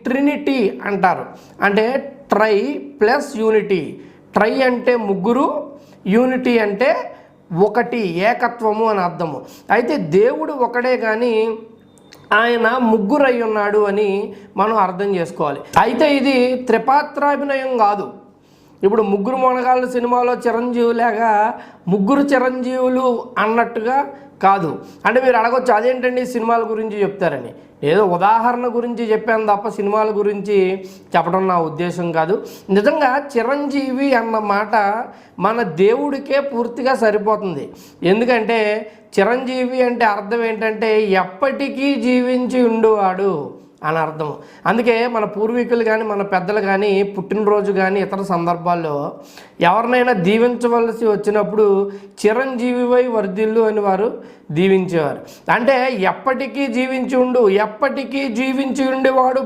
Trinity అంటారు. అంటే try plus unity. Try అంటే ముగ్గురు, యూనిటీ అంటే ఒకటి, ఏకత్వము అని అర్థము. అయితే దేవుడు ఒకడే కానీ ఆయన ముగ్గురు అయి ఉన్నాడు అని మనం అర్థం చేసుకోవాలి. అయితే ఇది త్రిపాత్రాభినయం కాదు. ఇప్పుడు ముగ్గురు మొనగాళ్ళు సినిమాలో చిరంజీవులాగా ముగ్గురు చిరంజీవులు అన్నట్టుగా కాదు. అంటే మీరు అడగొచ్చు, అదేంటండి సినిమాల గురించి చెప్తారని. ఏదో ఉదాహరణ గురించి చెప్పాను తప్ప సినిమాల గురించి చెప్పడం నా ఉద్దేశం కాదు. నిజంగా చిరంజీవి అన్న మాట మన దేవుడికే పూర్తిగా సరిపోతుంది. ఎందుకంటే చిరంజీవి అంటే అర్థం ఏంటంటే ఎప్పటికీ జీవించి ఉండేవాడు అని అర్థం. అందుకే మన పూర్వీకులు కానీ మన పెద్దలు కానీ పుట్టినరోజు కానీ ఇతర సందర్భాల్లో ఎవరినైనా దీవించవలసి వచ్చినప్పుడు చిరంజీవివై వర్ధిల్లు అని వారు దీవించేవారు. అంటే ఎప్పటికీ జీవించి ఉండేవాడు